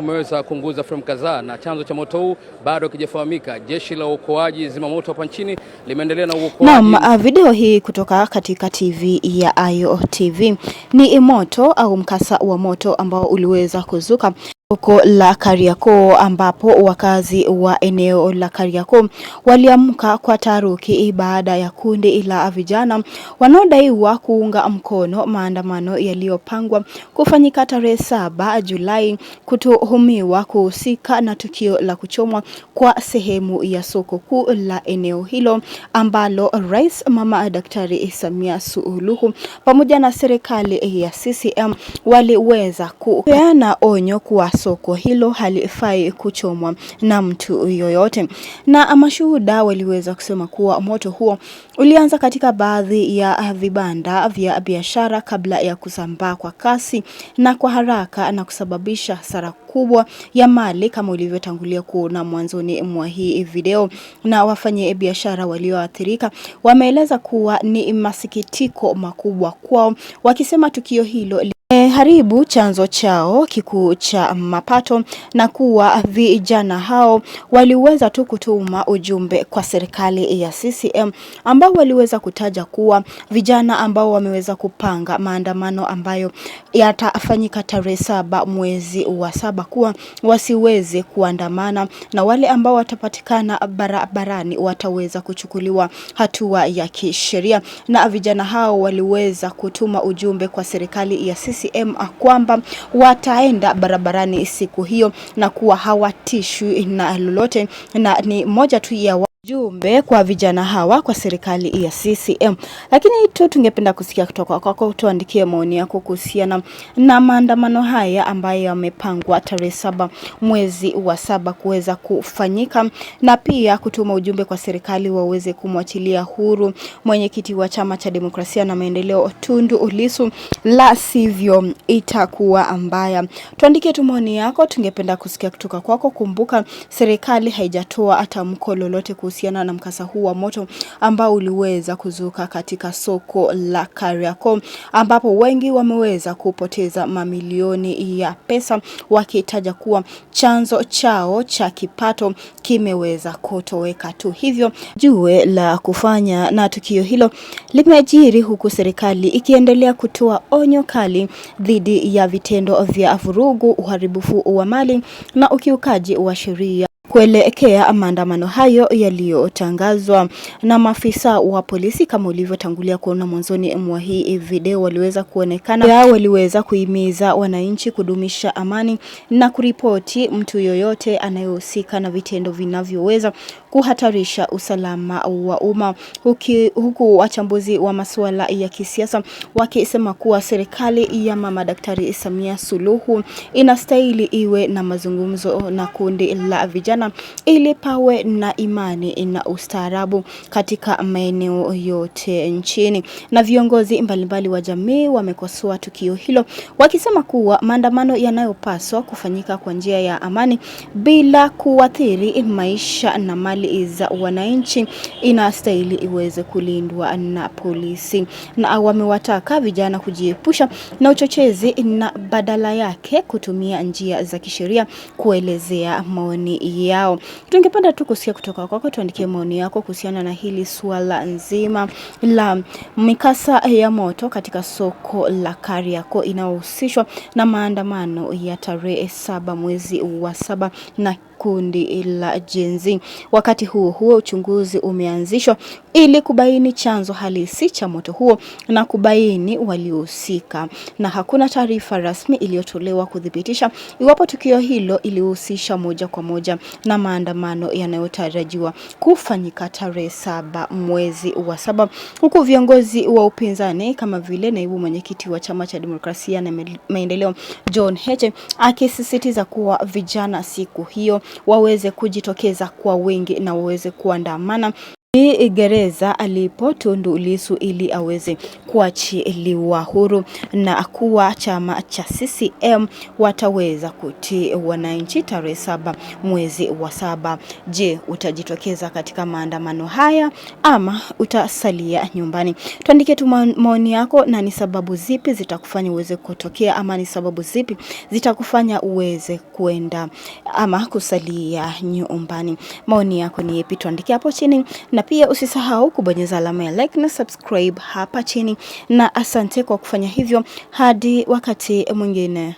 Umeweza kuunguza fremu kadhaa na chanzo cha moto huu bado kijafahamika. Jeshi la uokoaji zimamoto hapa nchini limeendelea na uokoaji. Naam, video hii kutoka katika TV ya Ayo TV ni moto au mkasa wa moto ambao uliweza kuzuka soko la Kariakoo, ambapo wakazi wa eneo la Kariakoo waliamka kwa taharuki baada ya kundi la vijana wanaodaiwa kuunga mkono maandamano yaliyopangwa kufanyika tarehe 7 Julai kutuhumiwa kuhusika na tukio la kuchomwa kwa sehemu ya soko kuu la eneo hilo, ambalo Rais Mama Daktari Samia Suluhu pamoja na serikali ya CCM waliweza kupeana onyo kwa soko hilo halifai kuchomwa na mtu yoyote. Na mashuhuda waliweza kusema kuwa moto huo ulianza katika baadhi ya vibanda vya biashara kabla ya kusambaa kwa kasi na kwa haraka na kusababisha hasara kubwa ya mali kama ulivyotangulia kuona mwanzoni mwa hii video. Na wafanye biashara walioathirika wameeleza kuwa ni masikitiko makubwa kwao, wakisema tukio hilo haribu chanzo chao kikuu cha mapato na kuwa vijana hao waliweza tu kutuma ujumbe kwa serikali ya CCM, ambao waliweza kutaja kuwa vijana ambao wameweza kupanga maandamano ambayo yatafanyika tarehe 7 mwezi wa 7 kuwa wasiweze kuandamana, na wale ambao watapatikana barabarani wataweza kuchukuliwa hatua ya kisheria. Na vijana hao waliweza kutuma ujumbe kwa serikali ya CCM kwamba wataenda barabarani siku hiyo na kuwa hawatishwi na lolote, na ni moja tu ya jumbe kwa vijana hawa kwa serikali ya CCM. Lakini tungependa kusikia kutoka kwako, tuandikie maoni yako kuhusiana na maandamano haya ambayo yamepangwa tarehe 7 mwezi wa 7 kuweza kufanyika, na pia kutuma ujumbe kwa serikali waweze kumwachilia huru mwenyekiti wa Chama cha Demokrasia na Maendeleo Tundu Lissu, la sivyo itakuwa mbaya. Tuandikie tu maoni yako, tungependa kusikia kutoka kwako. Kumbuka serikali haijatoa tamko lolote kuhusiana na mkasa huu wa moto ambao uliweza kuzuka katika soko la Kariakoo, ambapo wengi wameweza kupoteza mamilioni ya pesa, wakitaja kuwa chanzo chao cha kipato kimeweza kutoweka tu. Hivyo jue la kufanya na tukio hilo limejiri, huku serikali ikiendelea kutoa onyo kali dhidi ya vitendo vya vurugu, uharibifu wa mali na ukiukaji wa sheria kuelekea maandamano hayo yaliyotangazwa na maafisa wa polisi. Kama ulivyotangulia kuona mwanzoni mwa hii video, waliweza kuonekana waliweza kuhimiza wananchi kudumisha amani na kuripoti mtu yoyote anayehusika na vitendo vinavyoweza kuhatarisha usalama wa umma, huku wachambuzi wa masuala ya kisiasa wakisema kuwa serikali ya Mama Daktari Samia Suluhu inastahili iwe na mazungumzo na kundi la vijana ili pawe na imani na ustaarabu katika maeneo yote nchini. Na viongozi mbalimbali wa jamii wamekosoa tukio hilo, wakisema kuwa maandamano yanayopaswa kufanyika kwa njia ya amani bila kuathiri maisha na mali za wananchi inastahili iweze kulindwa na polisi. Na wamewataka vijana kujiepusha na uchochezi na badala yake kutumia njia za kisheria kuelezea maoni yao. Tungependa tu kusikia kutoka kwako, tuandikie maoni yako kuhusiana na hili swala nzima la mikasa ya moto katika soko la Kariakoo inayohusishwa na maandamano ya tarehe 7 mwezi wa 7 na kundi la Gen Z. Wakati huo uchunguzi umeanzishwa ili kubaini chanzo halisi cha moto huo na kubaini waliohusika, na hakuna taarifa rasmi iliyotolewa kudhibitisha iwapo tukio hilo ilihusisha moja kwa moja na maandamano yanayotarajiwa kufanyika tarehe 7 mwezi wa 7, huku viongozi wa upinzani kama vile naibu mwenyekiti wa Chama cha Demokrasia na Maendeleo John Heche akisisitiza kuwa vijana siku hiyo waweze kujitokeza kwa wingi na waweze kuandamana gereza alipo Tundu Lissu ili aweze kuachiliwa huru, na kuwa chama cha CCM wataweza kutii wananchi tarehe 7 mwezi wa 7. Je, utajitokeza katika maandamano haya ama utasalia nyumbani? Tuandike tu maoni yako, na ni sababu zipi zitakufanya uweze kutokea, ama ni sababu zipi zitakufanya uweze kwenda ama kusalia nyumbani. Maoni yako ni yapi? Tuandike hapo chini, na pia usisahau kubonyeza alama ya like na subscribe hapa chini, na asante kwa kufanya hivyo. Hadi wakati mwingine.